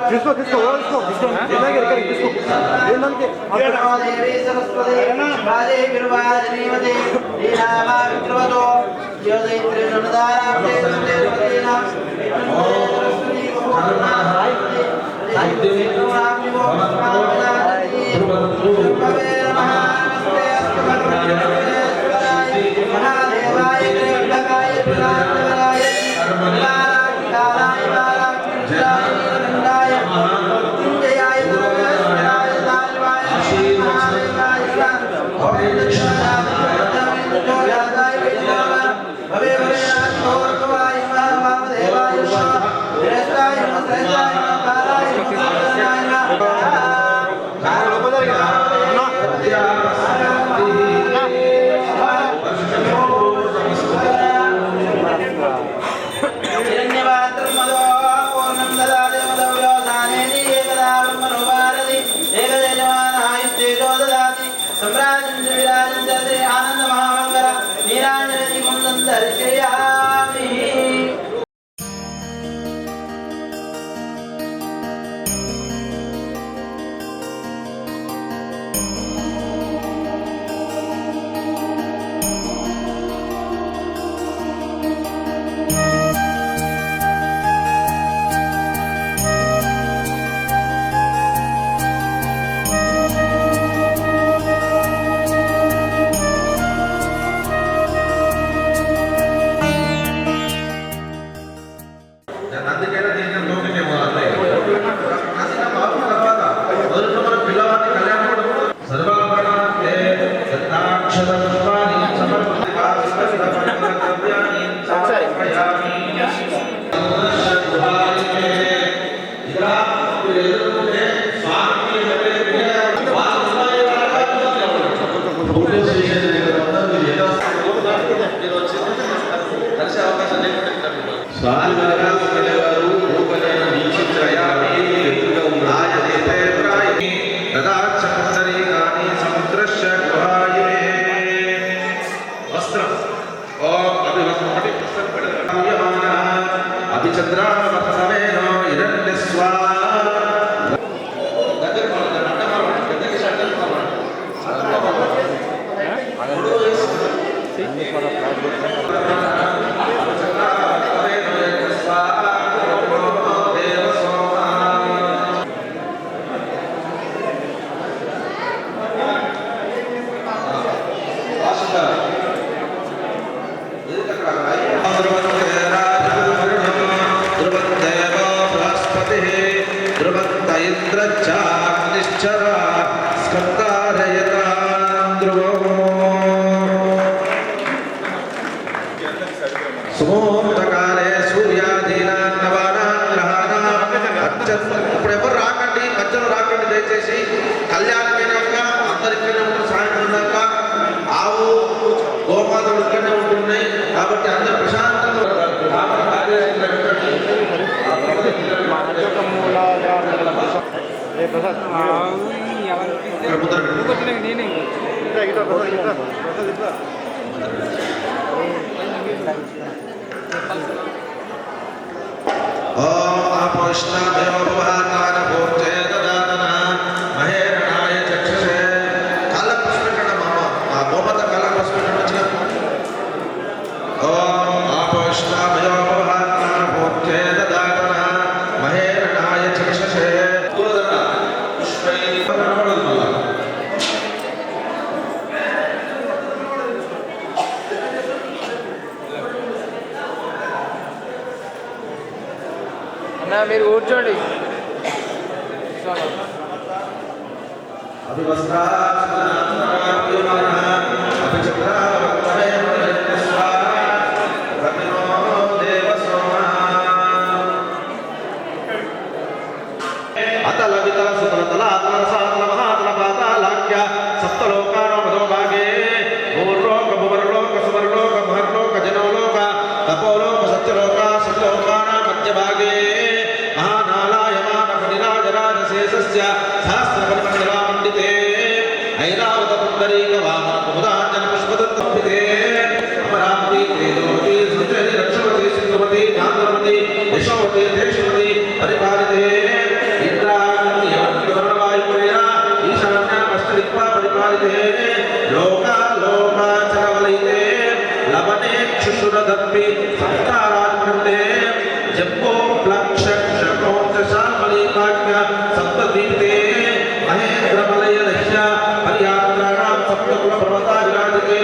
किसको किसको किसको किसको देवी सरस्वती बाजे विरवाजनी मते दीनामा विक्रमतो योदैत्रे नमदाराम देवतेना सरस्वती भगवाना आयुधे नाम विभो महामनाति भवे नमस्ते अस्तु महादेवाय कृष्णाय प्रणामाय कालाय बालाय जयाय दुर्गाय दानवाय महादेवाय भवे भवे भवे महादेवाय श्रेष्ठाय श्रेष्ठाय कालाय आनंद महामंगल नीराजन कुंदन दर्शयामि। సుమోత్తకాలే సూర్యాధీనా నవానా గ్రహానా ఇప్పుడు ఎవరు రాకండి, మధ్యలో రాకండి దయచేసి. కళ్యాణమైనాక అందరికీ సాయంత్రం దాకా ఆవు గోమాతలు ఇక్కడనే ఉంటున్నాయి కాబట్టి అందరు ప్రశాంతంగా మీరు కూర్చోండి. అతల వితల సుతల తల అతల సాతల మహాతల పాతాళాఖ్య సప్తలోకానో మధోభాగే భూర్లోక భువర్లోక సువర్లోక మహర్లోక జనోలోక తపోలోక సత్యలోక శిలోకాన మధ్యభాగే మహానాలాయమాన ఫణిరాజరాజశేషస్య दीप्ते महेन्द्रमलयदश्य परियात्राणां सप्तकुलपर्वता विराजते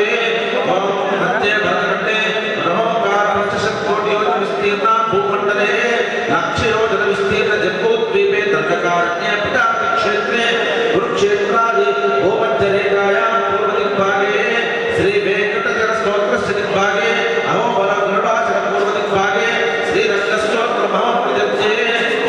ओम मध्ये भरतखण्डे मनोकार पंचशतकोटियोजनविस्तीर्ण भूमण्डले लक्षयोजनविस्तीर्ण जम्बूद्वीपे दण्डकारण्ये पिताक्षेत्रे कुरुक्षेत्रादि भूमध्यरेखायां पूर्वदिग्भागे श्री वेंकटचरस्तोत्रस्य दिग्भागे अहोबलगरुडाचल पूर्वदिग्भागे श्रीरङ्गस्तोत्र महाप्रजज्ये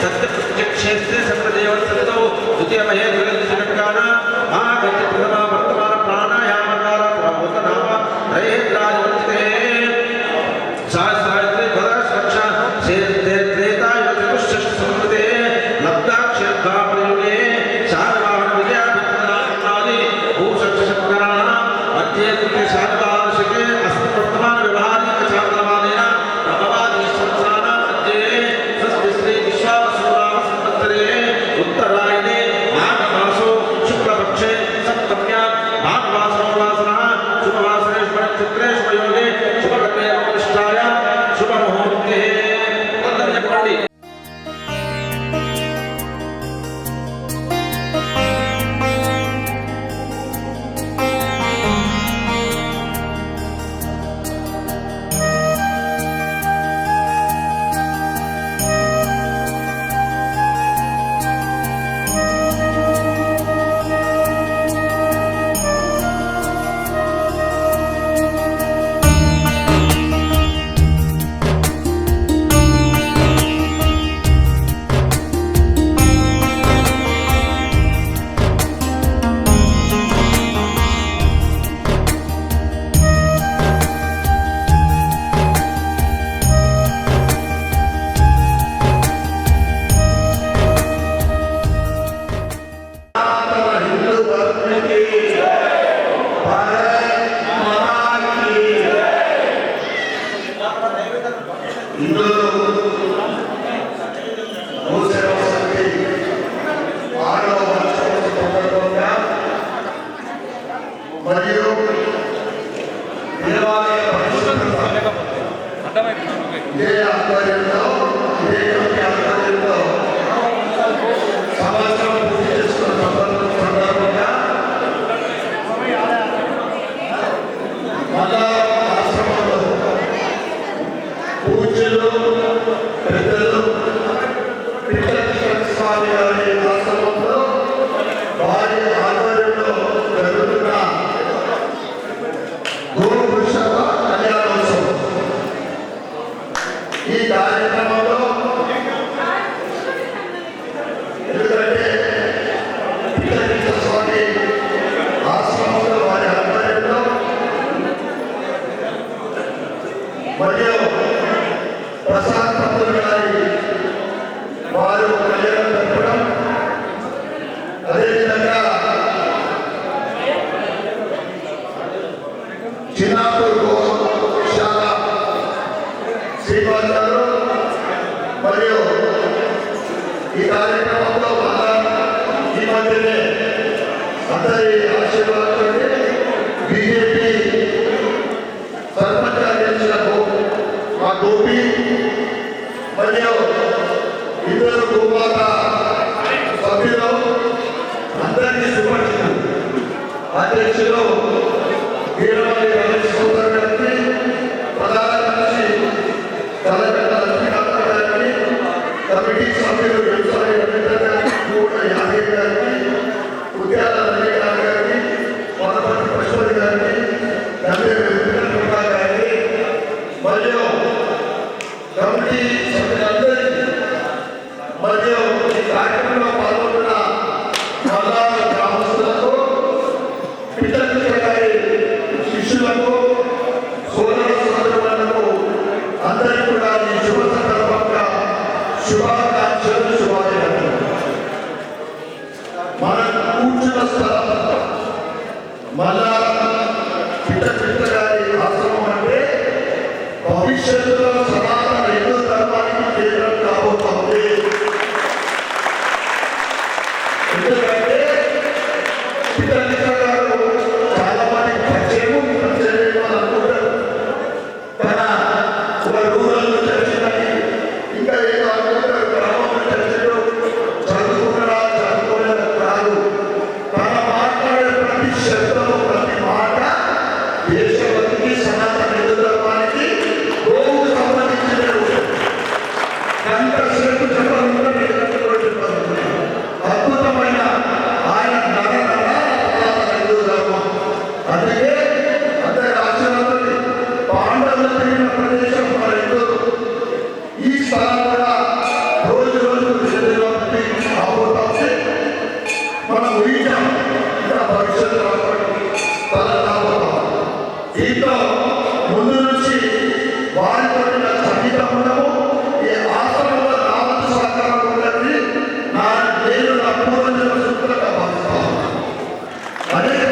सत्यप्रत्यक्षेत्रे सत्यदेवस्तौ द्वितीयमहेन्द्रगणकानां महागति प्रथमा वर्तमान प्राणायामकार प्रभूतनाम त्रयेन्द्रादिवर्तिते सहस्रायत्रे पदरक्षः क्षेत्रेताय चतुष्षष्ठ संवृते लब्धाक्षरभाप्रयुगे शातवाहन विजयाभिज्ञानादि भूषक्षशक्कराणां मध्ये कृते शातवाहनशके अस्ति वर्तमान व्यवहारिक चान्द्रमानेन प्रभवादि संसानां मध्ये स्वस्ति श्री विश्वावसुनाम संवत्सरे उत्तरायणे माघमासो शुक्लपक्षे सप्तम्यां भानुवासरोवासरः शुभवासरे शुभनक्षत्रे शुभयोगे शुभकर्मे प्रतिष्ठायां शुभमुहूर्ते చెప్పండి. ఇంకా ఏదో అనుకుంటారు, గ్రామంలో చర్చలు చదువుకున్నారా చదువుకోలేదా మనం ఊహించాం ఇంకా భవిష్యత్తు దీంతో ముందు నుంచి వారితో సంగీతం ఉండము ఈ ఆశ్రమంలో నా వంతు సహకారం ఉండాలని నేను నా పూర్వజన్మ సుఖంగా భావిస్తాను. అనేక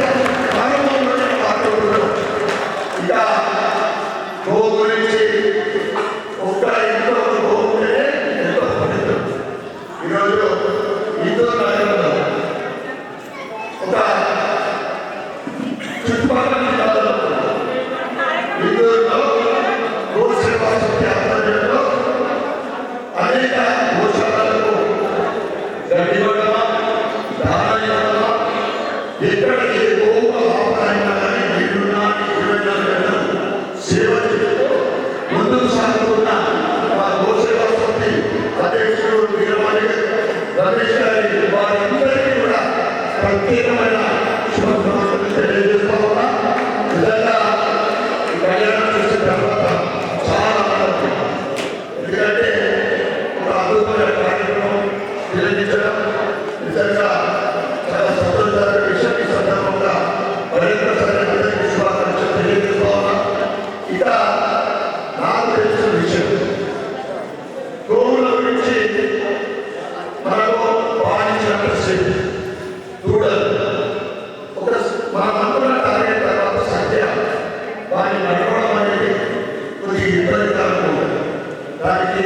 ప్రారంభంలోనే మాట్లాడుతున్నాం. ఇక గో గురించి ఒక్క ఇంట్లో గో ఉంటేనే ఎంతో పవిత్రం. ఈరోజు ఇంట్లో ఒక చుట్టుపక్కల జిల్లాలో ఇందూరులో గో సేవా సమితి ఆధ్వర్యంలో అనేక గోశాలకు గడ్డి ఇవ్వడమా, దాన ఇవ్వడమా, ఎక్కడ ఏ గోవు ఆపరైనా కానీ నీళ్లున్నా 24 గంటలు సేవ చేస్తూ ముందుకు సాగుతున్న మా గో సేవా సమితి అధ్యక్షుడు వీరమణి రమేష్ గారి వారందరికీ కూడా ప్రత్యేకమైన శుభాకాంక్షలు తెలియజేస్తా ఉన్నా. నిజంగా ఈ కళ్యాణం చూసిన తర్వాత చాలా ఆనందం. ఎందుకంటే ఒక అద్భుతమైన కార్యక్రమం నిర్వహించడం నిజంగా చాలా సంతోషకర విషయం. ఈ సందర్భంగా మరొకసారి అందరికీ శుభాకాంక్షలు తెలియజేస్తా ఉన్నా. ఇక నాకు తెలిసిన విషయం గోవుల గురించి మనకు పాటించినట్టు చూడాలి. ఒక మనం అనుకున్న టార్గెట్ తర్వాత సంఖ్య వారిని నడవడం అనేది కొద్దిగా ఇబ్బందికరంగా ఉంటుంది. దానికి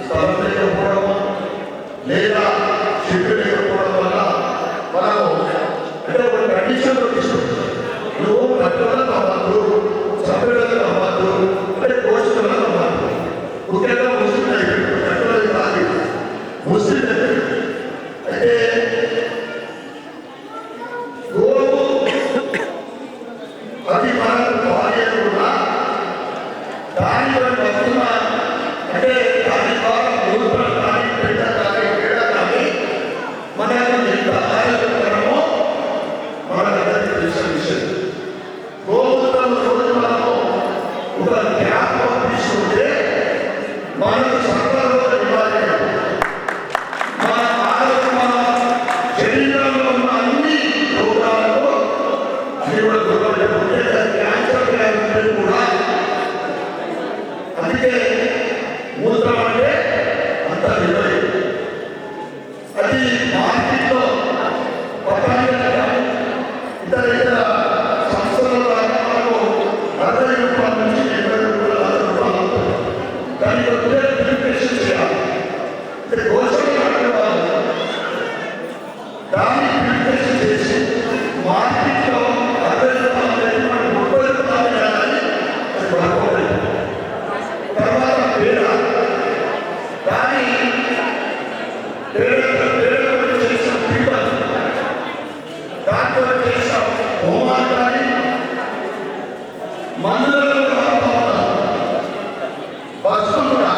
స్థలం లేకపోవడము లేదా షెడ్డు లేకపోవడం వల్ల మనము అంటే ఒక కండిషన్లో తీసుకుంటాం. నువ్వు కట్టుదలకు అవ్వద్దు, సభ్యులకు అవ్వద్దు, అంటే పోషకులకు అవ్వద్దు. ముఖ్యంగా ముస్లిం కట్టుదలకు కాదు, ముస్లిం అయితే గోవు అది మనకు భార్యలు కూడా దానిలో వస్తున్న అంటే దాని ద్వారా మూత్రం కానీ బిడ్డ కానీ క్రీడ కానీ మనకు ఎంత ఆరోగ్యకరమో మనకందరికీ తెలిసిన విషయం. గోమూత్రం రోజు మనము ఒక గ్యాప్ తీసుకుంటే మనకు సంతానంలో ఇవ్వాలి. మన ఆరోగ్యం మన శరీరంలో ఉన్న అన్ని రోగాలకు అది కూడా దూరం లేకుంటే క్యాన్సర్ వ్యాధి కూడా. అందుకే మూత్రం అంటే అంత విలువైన అది మార్కెట్లో పట్టాలి ఇతర ఇతర సంస్థల ద్వారా మనకు 60 రూపాయల నుంచి 80 రూపాయలు 100 రూపాయలు అవుతుంది. దానికి వచ్చే ప్యూరిఫికేషన్ చేయాలి. అంటే గోశాల దాన్ని ప్యూరిఫికేషన్ చేసి మార్కెట్లో 60 రూపాయలు పెట్టి మనకు 30 రూపాయలు చేయాలని అది పడుకోలేదు. తర్వాత పేడ దాని పేడతో చేసిన పీపల్ దాంతో చేసిన హోమాలు కానీ మందులలో వస్తువులు కూడా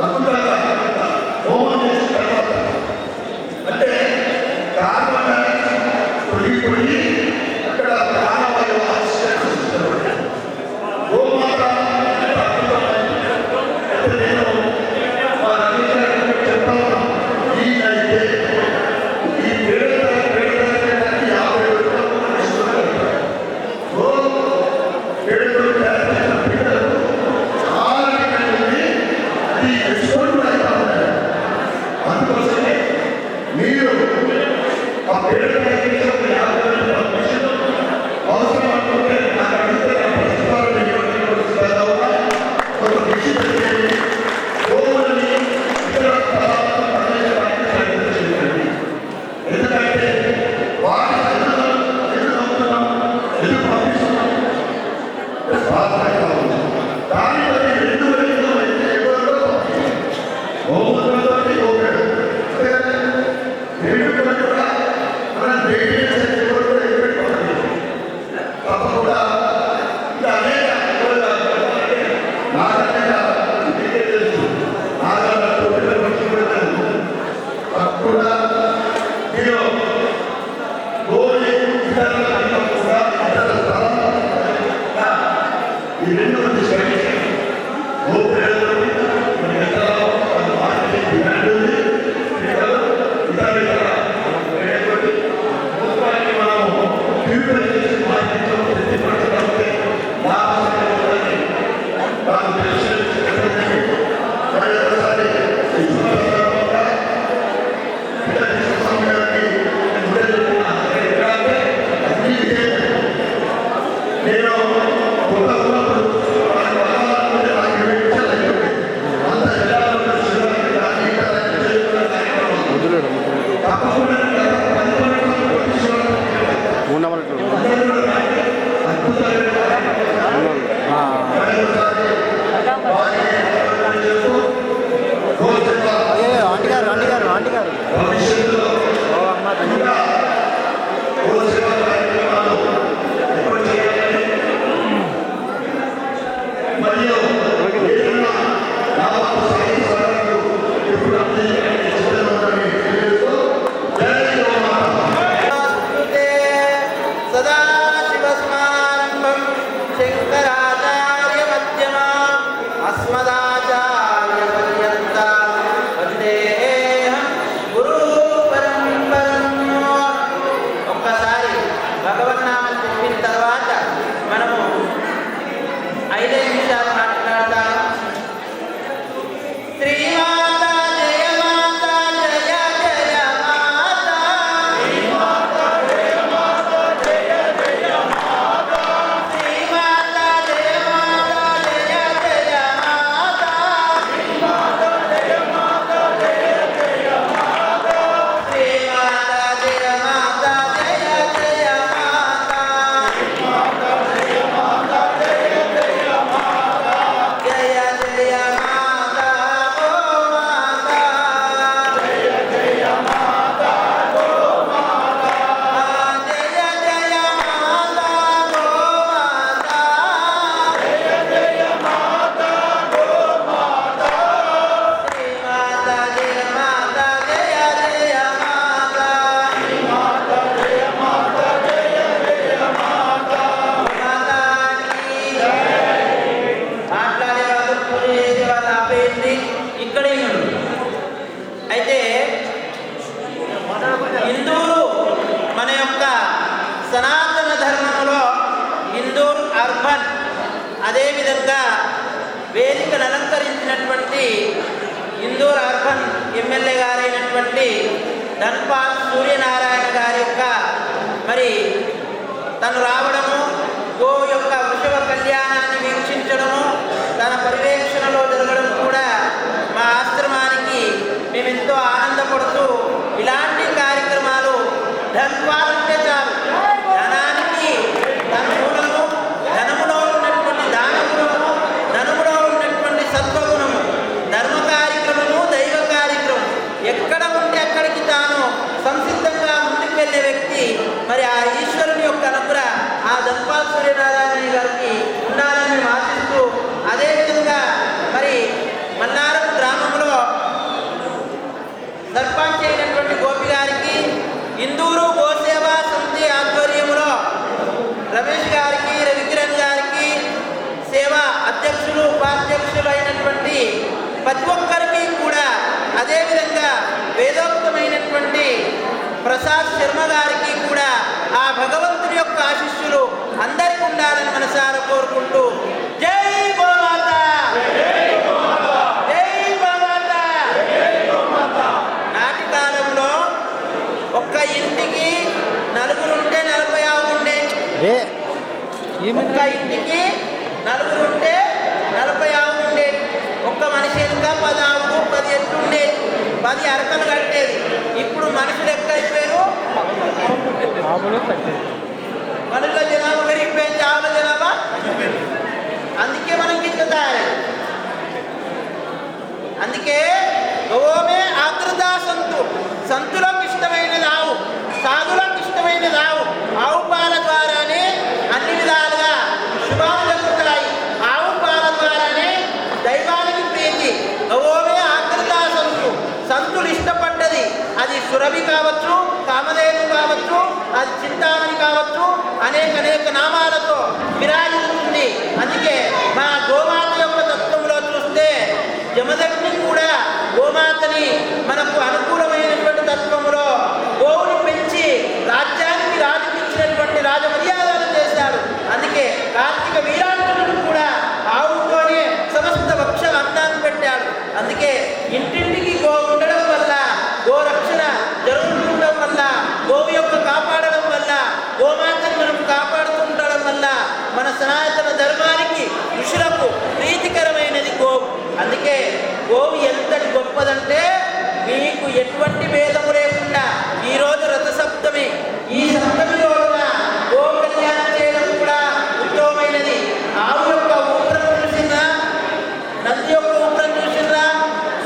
అద్భుతంగా హోమం చేసిన తర్వాత అంటే కార్బన్ తొలగిపోయి అక్కడ ప్రాణవాయువు ఆక్సిజన్ గోమాత నేను మా రమేష్ గారికి చెప్తాను. ఈయనైతే ఈ పేడ 50 రూపాయలు ఇస్తున్నారు. పేడతో తయారు చేసిన పిల్లలు చాలా ఉంది. అది ఎక్స్పోర్ట్ కూడా అవుతా ఉన్నాయి. అందుకోసమే మీరు ఆ పేడ తయారు చేసిన 50 రూపాయలు అవసరం అనుకుంటే నాకు అడిగితే నా ప్రస్తుతాలు ఒక విషయం పెట్టేది గోవులని ఇతర స్థలాలను పండించడానికి ప్రయత్నం చేయండి. ఎందుకంటే వాటి ఎందుకు అవుతున్నాం, ఎందుకు పంపిస్తున్నాం దాని బట్టి 2 వైపులు అయితే ఎవరిలో గోవులతో గోపేడు 2 కూడా మన వేదికను అలంకరించినటువంటి ఇందూర్ అర్బన్ ఎమ్మెల్యే గారైనటువంటి ధన్పాల్ సూర్యనారాయణ గారి యొక్క మరి తను రావడము, గో యొక్క వృషభ కళ్యాణాన్ని వీక్షించడము తన పర్యవేక్షణలో జరగడం కూడా మా ఆశ్రమానికి మేమెంతో ఆనందపడుతూ ఇలాంటి కార్యక్రమాలు ధన్పాల్ అంటే చాలు ధనానికి తన మూలము, ధనములో ఉన్నటువంటి దానగుణము, ధనములో ఉన్నటువంటి సత్వగుణము, ధర్మ కార్యక్రమము, దైవ కార్యక్రమం ఎక్కడ ఉంటే అక్కడికి తాను సంసిద్ధంగా ముందుకు వెళ్ళే వ్యక్తి. మరి ఆ ఈశ్వరుని యొక్క అనుగ్రహ ఆ ధన్పాల్ సూర్యనారాయణ గారికి ఉండాలని మేము ఆశిస్తూ, అదేవిధంగా మరి మన్నారం గ్రామంలో సర్పంచ్ అయినటువంటి గోపి గారికి, ఇందూరు గోసేవా సమితి ఆధ్వర్యంలో రమేష్ గారికి, రవికిరణ్ గారికి, సేవా అధ్యక్షులు ఉపాధ్యక్షులు అయినటువంటి ప్రతి ఒక్కరికి కూడా, అదేవిధంగా వేదోక్తమైనటువంటి ప్రసాద్ శర్మ గారికి కూడా ఆ భగవంతుని యొక్క ఆశీస్సులు అందరికీ ఉండాలని మనసారా కోరుకుంటూ జై గోమాత, జై గోమాత. నాటి కాలంలో ఒక్క ఇంటికి నలుగురుంటే 40 ఆవులు ఉండే, ఒక్క ఇంటికి నలుగురుంటే 40 ఆవులు ఉండే, ఒక్క మనిషి వెనుక 10 ఆవులు 10 ఎట్లు ఉండే, 10 అరకలు కట్టేది. ఇప్పుడు మనుషులు ఎక్కడిపోయారు, మనుషుల జనాభా పెరిగిపోయింది, ఆవుల జనాభా. అందుకే మనం గిట్ట తయారై, అందుకే గోమే ఆకృతా సంతు, సంతులకు ఇష్టమైనది ఆవు, సాధులకు ఇష్టమైనది ఆవు. ఆవు పాల ద్వారానే అన్ని విధాలుగా శుభాలు జరుగుతాయి. ఆవు పాల ద్వారానే దైవానికి ప్రీతి. గోమే ఆకృతా సంతు, సంతులు ఇష్టపడ్డది. అది సురభి కావచ్చు, కామధేను కావచ్చు, అది చింతామణి కావచ్చు, అనేక నామాలతో విరాజిల్లుతుంది. అందుకే మా గోమాత యొక్క తత్వంలో చూస్తే జమదగ్ని కూడా గోమాతని మనకు అనుకూలమైనటువంటి తత్వంలో గోవుని పెంచి రాజ్యానికి రాజుకిచ్చినటువంటి రాజమర్యాదలు చేశాడు. అందుకే కార్తీక వీరాంజనుడు కూడా ఆవుతోనే సమస్త వక్ష అన్నాన్ని పెట్టాడు. అందుకే ఇంటింటికి గో ఉండడం వల్ల, గో రక్షణ జరుగుతుండడం వల్ల, గోవు యొక్క కాపాడడం వల్ల, గోమాతని మనం కాపాడుతుండడం వల్ల మన సనాతన ధర్మానికి ఋషులకు ప్రీతికరమైనది గోవు. అందుకే గోవు ఎంతటి గొప్పదంటే మీకు ఎటువంటి భేదము లేకుండా ఈరోజు రథసప్తమి, ఈ సప్తమి రోజున గో కళ్యాణం చేయడం కూడా ఉత్తమమైనది. ఆవు యొక్క ఊపిరం చూసినా, నంది యొక్క ఊపిరం చూసినా,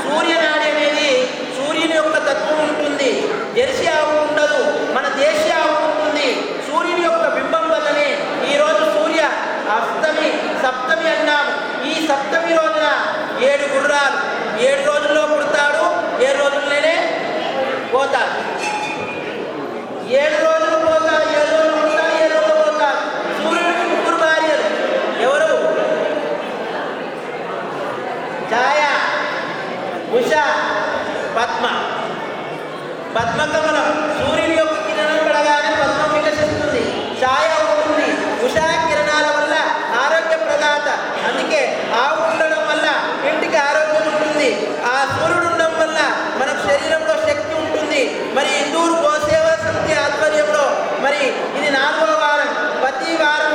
సూర్యనాడి అనేది సూర్యుని యొక్క తత్వం ఉంటుంది. జెర్సీ ఆవు ఉండదు, మన దేశీయ ఆవు ఉంటుంది. సూర్యుని యొక్క బింబం వల్లనే ఈరోజు సూర్య అష్టమి సప్తమి అన్నాము. ఈ సప్తమి రోజున 7 గుర్రాలు 7 రోజుల్లో పుడతాడు, 7 రోజుల్లోనే పోతాడు. 7 రోజులు పోతాడు, 7 రోజులు పుడతాడు, 7 రోజులు పోతాడు. సూర్యుడికి 3 భార్యలు. ఎవరు? ఛాయ, ఉష, పద్మ. పద్మకమలం సూర్యుని యొక్క కిరణం పడగానే పద్మం వికసిస్తుంది, ఛాయ ఉంటుంది. ఉషా కిరణాల వల్ల ఆరోగ్య ప్రదాత. అందుకే ఆవు ఉండడం వల్ల ఇంటికి ఆరోగ్యం ఉంటుంది. ఆ సూర్యుడు ఉండడం వల్ల మనకు శరీరంలో శక్తి ఉంటుంది. మరి ఇందూరు గోసేవా సమితి ఆధ్వర్యంలో మరి ఇది 4వ వారం. ప్రతి వారం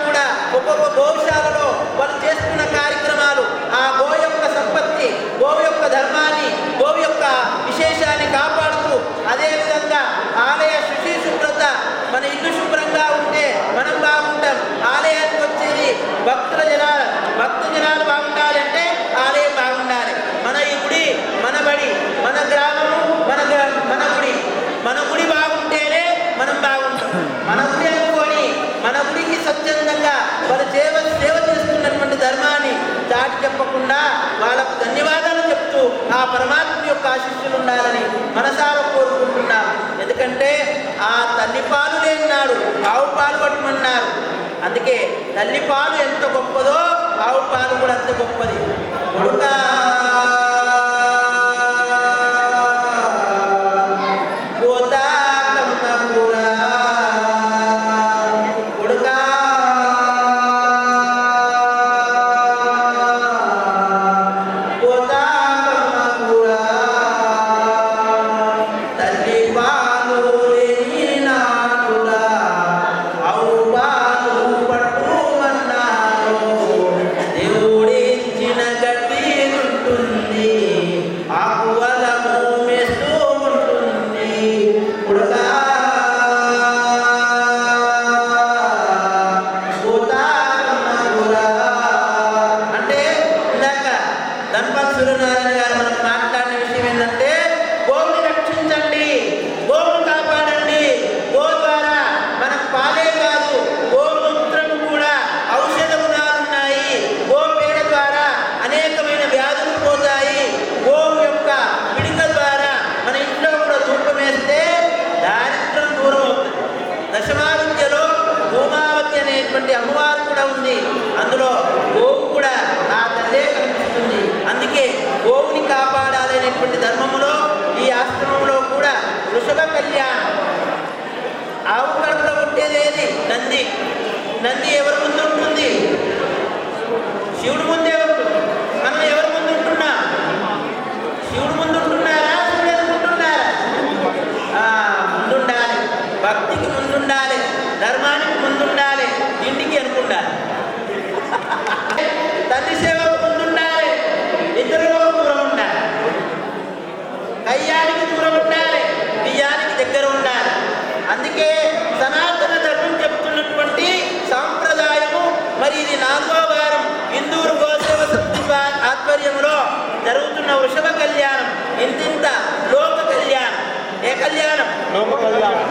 కూడా ఒక్కొక్క గోశాలలో వాళ్ళు చేస్తున్న కార్యక్రమాలు ఆ గో యొక్క సంపత్తి, గోవు యొక్క ధర్మాన్ని, గోవు యొక్క విశేషాన్ని కాపాడుతూ, అదేవిధంగా ఆలయ శుచి శుభ్రత, మన ఇల్లు శుభ్రంగా ఉంటే మనం బాగుంటాం. ఆలయానికి వచ్చేది భక్తుల జనాలు, భక్తు జనాలు బాగుండాలంటే ఆలయం బాగుండాలి. మన ఈ గుడి, మన బడి, మన గ్రామము, మన గుడి, మన గుడి బాగుంటేనే మనం బాగుంటాం. మన గుడి అనుకొని మన గుడికి స్వచ్ఛందంగా వాళ్ళు సేవ చేస్తున్నటువంటి ధర్మాన్ని దాటి చెప్పకుండా వాళ్ళకు ధన్యవాదాలు చెప్తూ ఆ పరమాత్మ యొక్క ఆశీస్సులు ఉండాలని మనసారా కోరుకుంటున్నాం. ఎందుకంటే ఆ తల్లిపాలు లేనినాడు ఆవు పాలు పట్టమన్నారు. అందుకే తల్లిపాలు ఎంత గొప్పదో ఆవు పాలు కూడా అంత గొప్పది. కొడుకా ఉంది. అందులో గోవు కూడా ఆ తల్లే కనిపిస్తుంది. అందుకే గోవుని కాపాడాలనేటువంటి ధర్మములో ఈ ఆశ్రమంలో కూడా వృషభ కళ్యాణం. ఆవు కడుపులో పుట్టేది ఏది? నంది. నంది ఎవరి ముందు ఉంటుంది? శివుడు ముందే ఉంటుంది. మనం ఎవరి ముందు ఉంటున్నాం? శివుడు ముందు ఉంటున్నారా? శివుడు ఎదుర్కొంటున్నారా? ముందుండాలి. భక్తికి ముందుండాలి, ధర్మానికి ముందుండాలి, ఇంటికి అనుకుండాలి, తల్లి సేవకు ముందుండాలి, ఇతరులకు దూరం ఉండాలి, కయ్యానికి దూరం ఉండాలి, బియ్యానికి దగ్గర ఉండాలి. అందుకే సనాతన ధర్మం చెప్తున్నటువంటి సాంప్రదాయము. మరి ఇది 4వ వారం ఇందూరు గోసేవ సమితి ఆధ్వర్యంలో జరుగుతున్న వృషభ కళ్యాణం. ఇంతింత లోక కళ్యాణం. ఏ కళ్యాణం? లోక కళ్యాణం.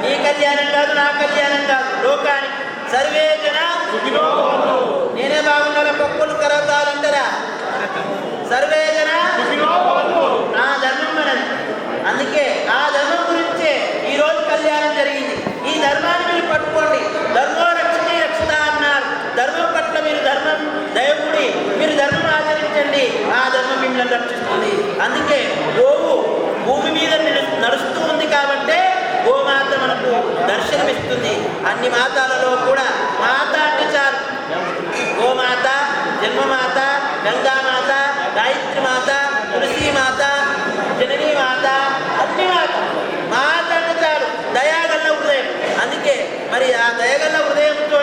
నీ కళ్యాణం కాదు, నా కళ్యాణం కాదు, లోకానికి. సర్వే జన సుఖినో భవంతు. నేనే బాగుండాలి, పక్కులు కరతాలంటారా? సర్వే జన సుఖినో భవంతు. ఆ ధర్మం మనది. అందుకే ఆ ధర్మం గురించే ఈరోజు కళ్యాణం జరిగింది. ఈ ధర్మాన్ని మీరు పట్టుకోండి. ధర్మో రక్షణే రక్షిత అన్నారు. ధర్మం పట్ల మీరు ధర్మం దయముడి, మీరు ధర్మం ఆచరించండి, ఆ ధర్మం మిమ్మల్ని రక్షిస్తుంది. అందుకే గోవు భూమి మీద నడుస్తూ ఉంది కాబట్టే గోమాత మనకు దర్శనమిస్తుంది. అన్ని మాతాలలో కూడా మాత అంటే చాలు. గోమాత, జన్మమాత, గంగామాత, గాయత్రి మాత, తులసి మాత, జననీ మాత, అన్ని మాత అంటే చాలు. దయాగల్ల హృదయం. అందుకే మరి ఆ దయగల్ల హృదయంతో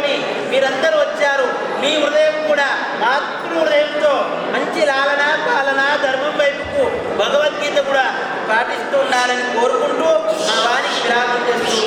మీరందరూ వచ్చారు. మీ హృదయం కూడా మాతృ హృదయంతో మంచి లాలన పాలన ధర్మం వైపుకు భగవద్గీత కూడా పాటిస్తూ ఉండాలని కోరుకుంటూ మా వారికి విరామం చేస్తూ